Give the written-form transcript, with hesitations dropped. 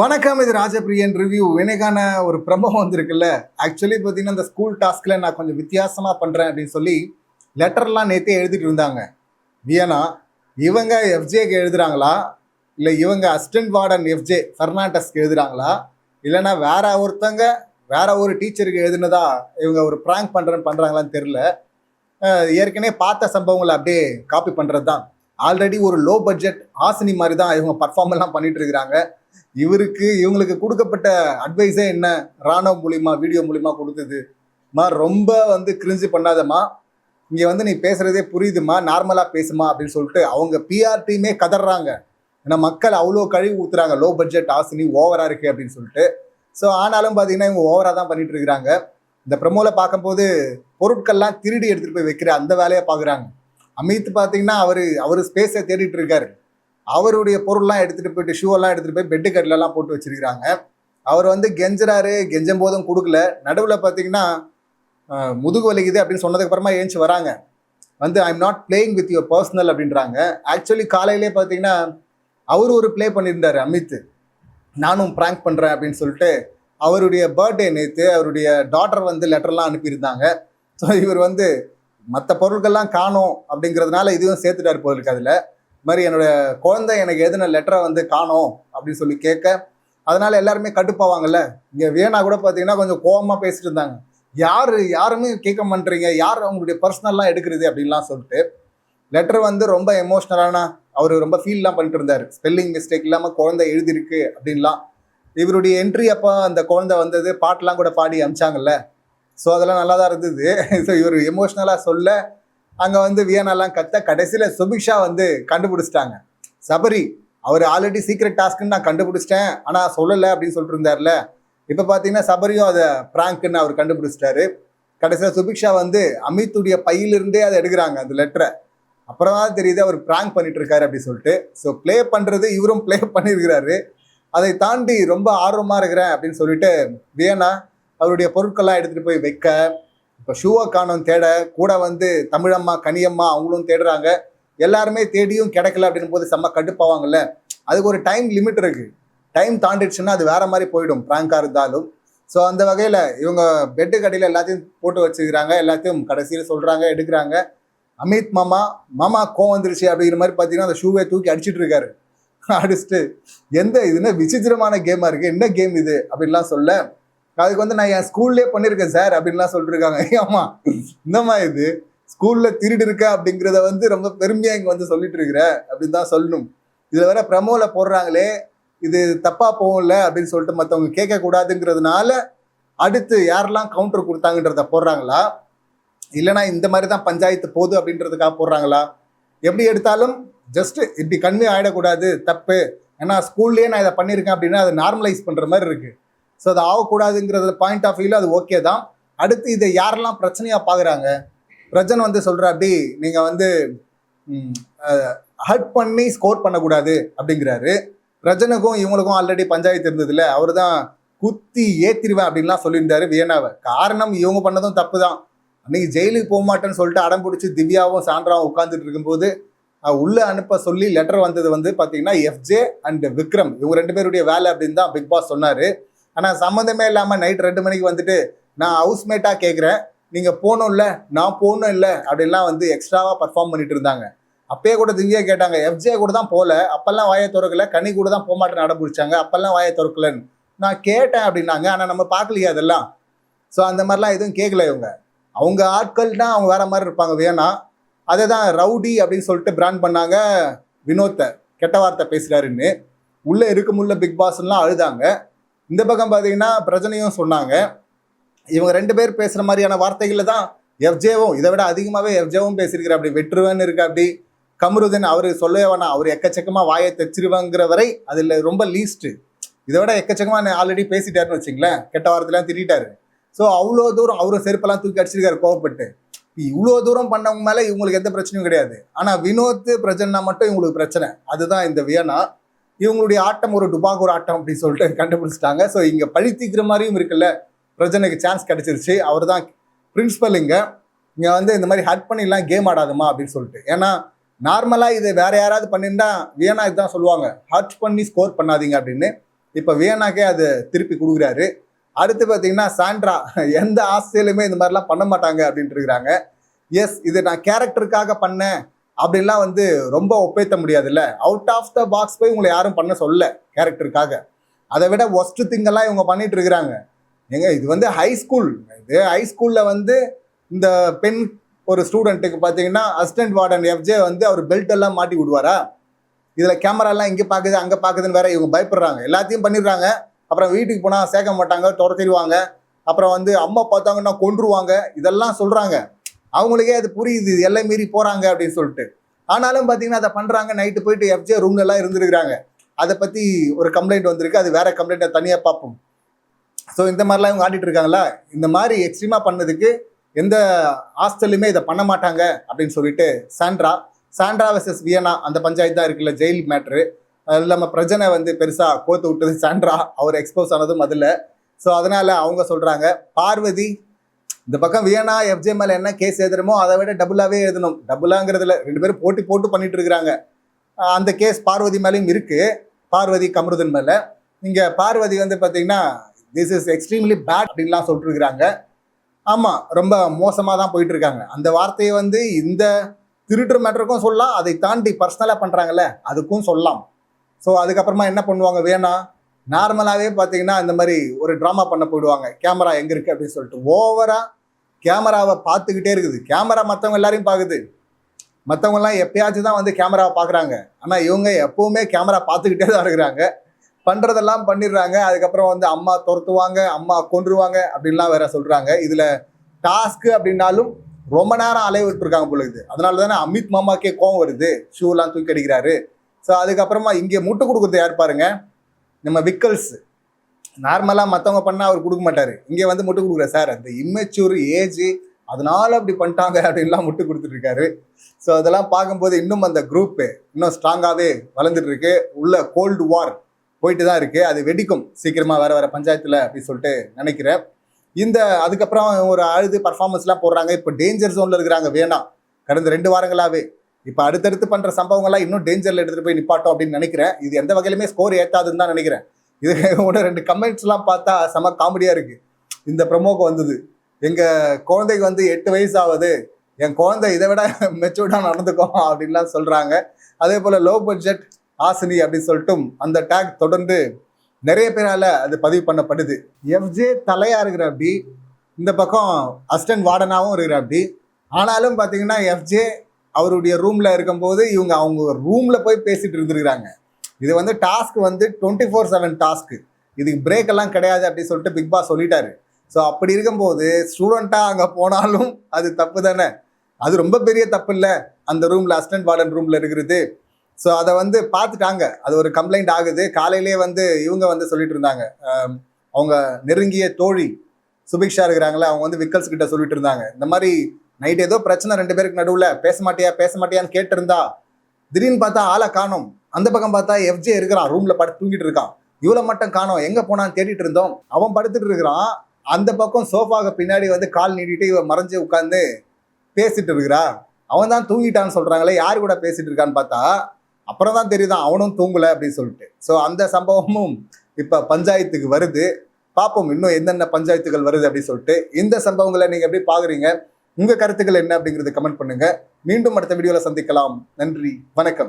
வணக்கம், இது ராஜபிரியன் ரிவ்யூ. எனக்கான ஒரு பிரபவம் வந்திருக்குல்ல. ஆக்சுவலி பார்த்தீங்கன்னா, இந்த ஸ்கூல் டாஸ்கில் நான் கொஞ்சம் வித்தியாசமாக பண்ணுறேன் அப்படின்னு சொல்லி லெட்டர்லாம் நேற்றே எழுதிட்டு இருந்தாங்க. வியனா இவங்க எஃப்ஜேக்கு எழுதுறாங்களா, இல்லை இவங்க அசிஸ்டன்ட் வார்டன் எஃப்ஜே ஃபெர்னாண்டஸ்க்கு எழுதுறாங்களா, இல்லைன்னா வேற ஒருத்தங்க வேற ஒரு டீச்சருக்கு எழுதுனதா இவங்க ஒரு ப்ராங்க் பண்ணுறாங்களான்னு தெரில. ஏற்கனவே பார்த்த சம்பவங்களை அப்படியே காப்பி பண்ணுறது தான். ஆல்ரெடி ஒரு லோ பட்ஜெட் ஆசினி மாதிரி தான் இவங்க பர்ஃபார்ம் எல்லாம் பண்ணிட்டு இருக்கிறாங்க. இவங்களுக்கு கொடுக்கப்பட்ட அட்வைஸே என்ன, ராணுவ மூலியமா வீடியோ மூலியமா கொடுத்தது, ரொம்ப கிரிஞ்சு பண்ணாதம்மா, இங்கே நீ பேசுறதே புரியுதுமா, நார்மலாக பேசுமா அப்படின்னு சொல்லிட்டு அவங்க பிஆர் டீமே கதறாங்க. ஏன்னா மக்கள் அவ்வளோ கழிவு ஊத்துறாங்க, லோ பட்ஜெட் ஆசினி ஓவரா இருக்கு அப்படின்னு சொல்லிட்டு. ஸோ ஆனாலும் பார்த்தீங்கன்னா இவங்க ஓவராக தான் பண்ணிட்டு இருக்கிறாங்க. இந்த ப்ரமோவில் பார்க்கும்போது பொருட்கள்லாம் திருடி எடுத்துகிட்டு போய் வைக்கிற அந்த வேலையை பார்க்குறாங்க. அமித் பார்த்தீங்கன்னா அவர் ஸ்பேஸை தேடிட்டு இருக்காரு. அவருடைய பொருள்லாம் எடுத்துகிட்டு போயிட்டு ஷூவெல்லாம் எடுத்துகிட்டு போய் பெட்டு கட்டிலெல்லாம் போட்டு வச்சிருக்கிறாங்க. அவர் கெஞ்சுறாரு, கெஞ்சும் போதும் கொடுக்கல. நடுவில் பார்த்தீங்கன்னா முதுகு வலிக்குது அப்படின்னு சொன்னதுக்கு அப்புறமா ஏஞ்சி வராங்க. I am not playing with your personal அப்படின்றாங்க. ஆக்சுவலி காலையிலே பார்த்தீங்கன்னா அவர் ஒரு ப்ளே பண்ணியிருந்தார் அமித், நானும் ப்ராங்க் பண்ணுறேன் அப்படின்னு சொல்லிட்டு. அவருடைய பர்த்டே நேற்று அவருடைய டாட்டர் லெட்டர்லாம் அனுப்பியிருந்தாங்க. ஸோ இவர் மற்ற பொருட்கள்லாம் காணோம் அப்படிங்கிறதுனால இதுவும் சேர்த்துட்டார் போல இருக்கு. அதில் மாதிரி என்னோட குழந்தை எனக்கு எதுன லெட்டரை காணோம் அப்படின்னு சொல்லி கேட்க, அதனால எல்லாருமே கடுப்பாவாங்கல்ல. இங்கே வியனா கூட பார்த்தீங்கன்னா கொஞ்சம் கோபமாக பேசிட்டு இருந்தாங்க. யாருமே கேட்க மாட்டேறீங்க, யார் அவங்களுடைய பர்சனல்லாம் எடுக்கிறது அப்படின்லாம் சொல்லிட்டு. லெட்டர் ரொம்ப எமோஷ்னலான, அவர் ரொம்ப ஃபீல்லாம் பண்ணிட்டு இருந்தார். ஸ்பெல்லிங் மிஸ்டேக் இல்லாமல் குழந்தை எழுதிருக்கு அப்படின்லாம். இவருடைய என்ட்ரி அப்போ அந்த குழந்தை பாட்டெலாம் கூட பாடி அமிச்சாங்கல்ல. ஸோ அதெல்லாம் நல்லா தான் இருந்தது. ஸோ இவர் எமோஷ்னலாக சொல்ல அங்கே வியனாலாம் கத்த, கடைசியில் சுபிக்ஷா கண்டுபிடிச்சிட்டாங்க. சபரி அவர் ஆல்ரெடி சீக்ரெட் டாஸ்க்குன்னு நான் கண்டுபிடிச்சிட்டேன், ஆனால் சொல்லலை அப்படின்னு சொல்லிட்டு இருந்தார்ல. இப்போ பார்த்தீங்கன்னா சபரியும் அதை ப்ராங்க்ன்னு அவர் கண்டுபிடிச்சிட்டாரு. கடைசியில் சுபிக்ஷா அமித்துடைய பையிலிருந்தே அதை எடுக்கிறாங்க அந்த லெட்டரை. அப்புறம் தான் தெரியுது அவர் ப்ராங்க் பண்ணிட்டு இருக்காரு அப்படின்னு சொல்லிட்டு. ஸோ ப்ளே பண்ணுறது இவரும் ப்ளே பண்ணியிருக்கிறாரு. அதை தாண்டி ரொம்ப ஆர்வமாக இருக்கிறேன் அப்படின்னு சொல்லிட்டு வியனா அவருடைய பொருட்கள்லாம் எடுத்துகிட்டு போய் வைக்க, இப்போ ஷூவை காணும் தேட கூட தமிழம்மா கனியம்மா அவங்களும் தேடுறாங்க. எல்லாருமே தேடியும் கிடைக்கல அப்படின் போது செம்ம கடுப்பாவாங்கல்ல. அதுக்கு ஒரு டைம் லிமிட் இருக்குது. டைம் தாண்டிடுச்சுன்னா அது வேற மாதிரி போயிடும் ப்ராங்காக இருந்தாலும். ஸோ அந்த வகையில் இவங்க பெட்டு கடையில் எல்லாத்தையும் போட்டு வச்சுக்கிறாங்க. எல்லாத்தையும் கடைசியில் சொல்கிறாங்க, எடுக்கிறாங்க. அமித் மாமா கோவம் வந்துருச்சு அப்படிங்கிற மாதிரி பார்த்தீங்கன்னா அந்த ஷூவை தூக்கி அடிச்சுட்டு இருக்காரு. அடிச்சுட்டு இதுன்னா விசித்திரமான கேமாக இருக்குது, என்ன கேம் இது அப்படின்லாம் சொல்ல, அதுக்கு நான் என் ஸ்கூல்லே பண்ணியிருக்கேன் சார் அப்படின்லாம் சொல்லிட்டு இருக்காங்க. ஆமா, இந்தம்மா இது ஸ்கூலில் திருடி இருக்க அப்படிங்கிறத ரொம்ப பெருமையாக இங்கே சொல்லிட்டு இருக்கிற அப்படின்னு தான் சொல்லணும். இதில் வேற ப்ரமோவில் போடுறாங்களே, இது தப்பாக போகும்ல அப்படின்னு சொல்லிட்டு மற்றவங்க கேட்கக்கூடாதுங்கிறதுனால அடுத்து யாரெல்லாம் கவுண்டர் கொடுத்தாங்கன்றத போடுறாங்களா, இல்லைனா இந்த மாதிரி தான் பஞ்சாயத்து போகுது அப்படின்றதுக்காக போடுறாங்களா? எப்படி எடுத்தாலும் ஜஸ்ட் இப்படி கன்வே ஆகிடக்கூடாது, தப்பு. ஏன்னா ஸ்கூல்லேயே நான் இதை பண்ணியிருக்கேன் அப்படின்னா அதை நார்மலைஸ் பண்ணுற மாதிரி இருக்குது. ஸோ அது ஆகக்கூடாதுங்கிறது பாயிண்ட் ஆஃப் வியூவில் அது ஓகே தான். அடுத்து இதை யாரெல்லாம் பிரச்சனையாக பார்க்குறாங்க, பிரஜன் சொல்கிற அப்படி நீங்கள் ஹர்ட் பண்ணி ஸ்கோர் பண்ணக்கூடாது அப்படிங்கிறாரு. பிரஜனுக்கும் இவங்களுக்கும் ஆல்ரெடி பஞ்சாயத்து இருந்ததில்ல, அவர் தான் குத்தி ஏற்றிடுவேன் அப்படின்லாம் சொல்லியிருந்தாரு வியனாவை. காரணம் இவங்க பண்ணதும் தப்பு தான். அன்றைக்கி ஜெயிலுக்கு போக மாட்டேன்னு சொல்லிட்டு அடம் பிடிச்சி திவ்யாவும் சாண்ட்ராவும் உட்காந்துட்டு இருக்கும்போது உள்ளே அனுப்ப சொல்லி லெட்டர் வந்தது பார்த்தீங்கன்னா எஃப்ஜே அண்ட் விக்ரம் இவங்க 2 பேருடைய வேலை அப்படின்னு தான் பிக் பாஸ் சொன்னார். ஆனால் சம்மந்தமே இல்லாமல் நைட் 2 மணிக்கு நான் ஹவுஸ்மேட்டாக கேட்குறேன், நீங்கள் போகணும் இல்லை, நான் போகணும் இல்லை அப்படின்லாம் எக்ஸ்ட்ராவாக பர்ஃபார்ம் பண்ணிட்டு இருந்தாங்க. அப்பயே கூட திவ்யா கேட்டாங்க, எஃப்ஜே கூட தான் போகல, அப்பெல்லாம் வாயை திறக்கல, கனி கூட தான் போக மாட்டேன்னு அடம் பிடிச்சாங்க, அப்பெல்லாம் வாயை திறக்கலன்னு நான் கேட்டேன் அப்படின்னாங்க. ஆனால் நம்ம பார்க்கலையே அதெல்லாம். ஸோ அந்த மாதிரிலாம் எதுவும் கேட்கல. அவங்க ஆட்கள்னா அவங்க வேற மாதிரி இருப்பாங்க. வேணா அதை தான் ரவுடி அப்படின்னு சொல்லிட்டு பிராண்ட் பண்ணாங்க. வினோத்தை கெட்ட வார்த்தை பேசுகிறாருன்னு உள்ளே இருக்குமுள்ள பிக் பாஸ்லாம் அழுதாங்க. இந்த பக்கம் பார்த்தீங்கன்னா பிரச்சனையும் சொன்னாங்க. இவங்க 2 பேர் பேசுகிற மாதிரியான வார்த்தைகளில் தான் எஃப்ஜேவும் இதை விட அதிகமாகவே எஃப்ஜேவும் பேசியிருக்கிற. அப்படி வெற்றுவேன்னு இருக்கு. அப்படி கமருதன் அவர் சொல்லவே வேணாம், அவர் எக்கச்சக்கமாக வாயை தைச்சிருவாங்கிற வரை அதில் ரொம்ப லீஸ்ட்டு. இதை விட எக்கச்சக்கமாக ஆல்ரெடி பேசிட்டாருன்னு வச்சுங்களேன், கெட்ட வார்த்தைலாம் திட்டாரு. ஸோ அவ்வளோ தூரம் அவரும் செருப்பெல்லாம் தூக்கி அடிச்சிருக்காரு கோவப்பட்டு. இவ்வளோ தூரம் பண்ணவங்க மேலே இவங்களுக்கு எந்த பிரச்சனையும் கிடையாது. ஆனால் வினோத் பிரச்சனைனா மட்டும் இவங்களுக்கு பிரச்சனை. அதுதான் இந்த வியனா. இவங்களுடைய ஆட்டம் ஒரு டுபாகூர் ஆட்டம் அப்படின்னு சொல்லிட்டு கண்டுபிடிச்சிட்டாங்க. ஸோ இங்கே பழி தீக்கிற மாதிரியும் இருக்குல்ல, பிரஜனுக்கு சான்ஸ் கிடைச்சிருச்சு. அவர் தான் பிரின்ஸிபல். இங்கே இந்த மாதிரி ஹட் பண்ணிலாம் கேம் ஆடாதுமா அப்படின்னு சொல்லிட்டு. ஏன்னா நார்மலாக இது வேற யாராவது பண்ணியிருந்தா வியனா இதுதான் சொல்லுவாங்க, ஹட் பண்ணி ஸ்கோர் பண்ணாதீங்க அப்படின்னு. இப்போ வியனாக்கே அதை திருப்பி கொடுக்குறாரு. அடுத்து பார்த்தீங்கன்னா சாண்ட்ரா எந்த ஆஸ்திரேலியுமே இந்த மாதிரிலாம் பண்ண மாட்டாங்க அப்படின்ட்டு இருக்கிறாங்க. எஸ், இது நான் கேரக்டருக்காக பண்ணேன் அப்படின்லாம் வந்து ரொம்ப ஒப்பேத்த முடியாதுல்ல. அவுட் ஆஃப் த பாக்ஸ் போய் உங்களை யாரும் பண்ண சொல்ல கேரக்டருக்காக. அதை விட ஒஸ்ட் திங்கெல்லாம் இவங்க பண்ணிட்டு இருக்கிறாங்க. ஏங்க இது வந்து ஹை ஸ்கூல். இது ஹை ஸ்கூலில் வந்து இந்த பெண் ஒரு ஸ்டூடெண்ட்டுக்கு பார்த்தீங்கன்னா அசிஸ்டன்ட் வார்டன் எஃப்ஜே வந்து அவர் பெல்ட் எல்லாம் மாட்டி விடுவாரா? இதில் கேமராலாம் இங்கே பார்க்குது அங்கே பார்க்குதுன்னு வேற இவங்க பயப்படுறாங்க. எல்லாத்தையும் பண்ணிடுறாங்க. அப்புறம் வீட்டுக்கு போனால் சேர்க்க மாட்டாங்க, துரத்திடுவாங்க. அப்புறம் வந்து அம்மா பார்த்தாங்கன்னா கொன்றுவாங்க. இதெல்லாம் சொல்கிறாங்க. அவங்களுக்கே அது புரியுது, இது எல்லாம் மீறி போகிறாங்க அப்படின்னு சொல்லிட்டு. ஆனாலும் பார்த்தீங்கன்னா அதை பண்ணுறாங்க. நைட்டு போயிட்டு எஃப்ஜே ரூம்லலாம் இருந்துருக்குறாங்க. அதை பற்றி ஒரு கம்ப்ளைண்ட் வந்திருக்கு. அது வேற கம்ப்ளைண்ட்டை தனியாக பார்ப்போம். ஸோ இந்த மாதிரிலாம் இவங்க ஆடிட்டு இருக்காங்களா? இந்த மாதிரி எக்ஸ்ட்ரீமாக பண்ணதுக்கு எந்த ஹாஸ்டல்லையுமே இதை பண்ண மாட்டாங்க அப்படின்னு சொல்லிட்டு சாண்ட்ரா வெர்சஸ் வியனா அந்த பஞ்சாயத்து தான் இருக்குல்ல, ஜெயில் மேட்ரு. அது இல்லாமல் பிரஜனை வந்து பெருசாக கோத்து விட்டது சாண்ட்ரா, அவர் எக்ஸ்போஸ் ஆனதும் அதில். ஸோ அதனால அவங்க சொல்கிறாங்க பார்வதி இந்த பக்கம் வியனா எஃப்ஜே மேலே என்ன கேஸ் எழுதுறமோ அதை விட டபுளாகவே எழுதணும். டபுளாங்கிறதுல 2 பேரும் போட்டு பண்ணிட்டு இருக்கிறாங்க. அந்த கேஸ் பார்வதி மேலேயும் இருக்கு, பார்வதி கமருதன் மேலே. இங்கே பார்வதி வந்து பார்த்தீங்கன்னா திஸ் இஸ் எக்ஸ்ட்ரீம்லி பேட் அப்படின்லாம் சொல்லிட்டு இருக்கிறாங்க. ஆமாம், ரொம்ப மோசமாக தான் போயிட்டு இருக்காங்க. அந்த வார்த்தையை வந்து இந்த திருட்டு மேட்டருக்கும் சொல்லலாம், அதை தாண்டி பர்சனலாக பண்ணுறாங்கல்ல அதுக்கும் சொல்லலாம். ஸோ அதுக்கப்புறமா என்ன பண்ணுவாங்க, வேணா நார்மலாகவே பார்த்தீங்கன்னா இந்த மாதிரி ஒரு ட்ராமா பண்ண போயிடுவாங்க. கேமரா எங்கே இருக்குது அப்படின்னு சொல்லிட்டு ஓவராக கேமராவை பார்த்துக்கிட்டே இருக்குது. கேமரா மற்றவங்க எல்லாரையும் பார்க்குது. மற்றவங்கலாம் எப்பயாச்சும் தான் வந்து கேமராவை பார்க்குறாங்க. ஆனால் இவங்க எப்போவுமே கேமரா பார்த்துக்கிட்டே தான் இருக்கிறாங்க. பண்ணுறதெல்லாம் பண்ணிடுறாங்க. அதுக்கப்புறம் வந்து அம்மா துரத்துவாங்க, அம்மா கொன்றுவாங்க அப்படின்லாம் வேற சொல்கிறாங்க. இதில் டாஸ்க்கு அப்படின்னாலும் ரொம்ப நேரம் அலைய விட்டுருக்காங்க போல இருக்குது. அதனால தானே அமித் மாமாக்கே கோவம் வருது, ஷூலாம் தூக்கி அடிக்கிறாரு. ஸோ அதுக்கப்புறமா இங்கே முட்டு கொடுக்குறது யார் பாருங்க, நம்ம விக்கல்ஸ். நார்மலாக மற்றவங்க பண்ணால் அவர் கொடுக்க மாட்டார், இங்கே வந்து முட்டு கொடுக்குற சார் அந்த இம்மெச்சூர் ஏஜ் அதனால அப்படி பண்ணிட்டாங்க அப்படின்லாம் முட்டு கொடுத்துட்ருக்காரு. ஸோ அதெல்லாம் பார்க்கும்போது இன்னும் அந்த குரூப்பு இன்னும் ஸ்ட்ராங்காகவே வளர்ந்துட்டு இருக்கு. உள்ள கோல்டு வார் போயிட்டு தான் இருக்குது. அது வெடிக்கும் சீக்கிரமாக வேறு பஞ்சாயத்தில் அப்படின்னு சொல்லிட்டு நினைக்கிறேன். அதுக்கப்புறம் ஒரு அழுது பர்ஃபார்மன்ஸ்லாம் போடுறாங்க. இப்போ டேஞ்சர் ஜோனில் இருக்கிறாங்க வேணா கடந்த 2 வாரங்களாகவே. இப்போ அடுத்தடுத்து பண்ணுற சம்பவங்கள்லாம் இன்னும் டேஞ்சரில் எடுத்துகிட்டு போய் நிப்பாட்டோம் அப்படின்னு நினைக்கிறேன். இது எந்த வகையிலுமே ஸ்கோர் ஏற்றாதுன்னு தான் நினைக்கிறேன். இது 1-2 கமெண்ட்ஸ்லாம் பார்த்தா செம காமெடியாக இருக்குது. இந்த ப்ரமோக்கு வந்தது, எங்கள் குழந்தைக்கு வந்து 8 வயசு ஆகுது, என் குழந்தை இதை விட மெச்சூர்டாக நடந்துக்கும் அப்படின்லாம் சொல்கிறாங்க. அதே போல் லோ பட்ஜெட் ஆசினி அப்படின்னு சொல்லிட்டும் அந்த டேக் தொடர்ந்து நிறைய பேரால் அது பதிவு பண்ணப்படுது. எஃப்ஜே தலையாக இருக்கிற அப்படி, இந்த பக்கம் அசிஸ்டன்ட் வார்டனாகவும் இருக்கிற அப்படி. ஆனாலும் பார்த்தீங்கன்னா எஃப்ஜே அவருடைய ரூமில் இருக்கும்போது இவங்க அவங்க ரூமில் போய் பேசிகிட்டு இருந்துருக்குறாங்க. இது வந்து டாஸ்க் வந்து 24/7 டாஸ்க்கு, இதுக்கு பிரேக் எல்லாம் கிடையாது அப்படின்னு சொல்லிட்டு பிக் பாஸ் சொல்லிட்டாரு. ஸோ அப்படி இருக்கும்போது ஸ்டூடெண்ட்டாக அங்கே போனாலும் அது தப்பு தானே. அது ரொம்ப பெரிய தப்பு இல்லை அந்த ரூமில் அசிஸ்டன்ட் வார்டன் ரூமில் இருக்கிறது. ஸோ அதை வந்து பார்த்துட்டாங்க, அது ஒரு கம்ப்ளைண்ட் ஆகுது. காலையிலே வந்து இவங்க வந்து சொல்லிட்டு இருந்தாங்க, அவங்க நெருங்கிய தோழி சுபிக்ஷா இருக்கிறாங்களே, அவங்க வந்து விக்கல்ஸ் கிட்ட சொல்லிட்டு இருந்தாங்க, இந்த மாதிரி நைட் ஏதோ பிரச்சனை 2 பேருக்கு நடுவில், பேச மாட்டியான்னு கேட்டிருந்தா திடீர்னு பார்த்தா ஆளை காணோம். அந்த பக்கம் பார்த்தா எஃப்ஜே இருக்கிறான், ரூமில் படுத்து தூங்கிட்டு இருக்கான். இவ்வளோ மட்டும் காணோம், எங்கே போனான்னு தேடிட்டு இருந்தோம். அவன் படுத்துட்டு இருக்கிறான். அந்த பக்கம் சோஃபாவுக்கு பின்னாடி வந்து கால் நீட்டிட்டு இவன் மறைஞ்சு உட்காந்து பேசிட்டு இருக்கிறா. அவன் தான் தூங்கிட்டான்னு சொல்கிறாங்களே, யார் கூட பேசிட்டு இருக்கான்னு பார்த்தா அப்புறம் தான் தெரியுதான் அவனும் தூங்கலை அப்படின்னு சொல்லிட்டு. ஸோ அந்த சம்பவமும் இப்போ பஞ்சாயத்துக்கு வருது. பார்ப்போம் இன்னும் என்னென்ன பஞ்சாயத்துகள் வருது அப்படின்னு சொல்லிட்டு. இந்த சம்பவங்களை நீங்கள் எப்படி பார்க்குறீங்க, உங்கள் கருத்துக்கள் என்ன அப்படிங்கிறது கமெண்ட் பண்ணுங்கள். மீண்டும் அடுத்த வீடியோவில் சந்திக்கலாம். நன்றி, வணக்கம்.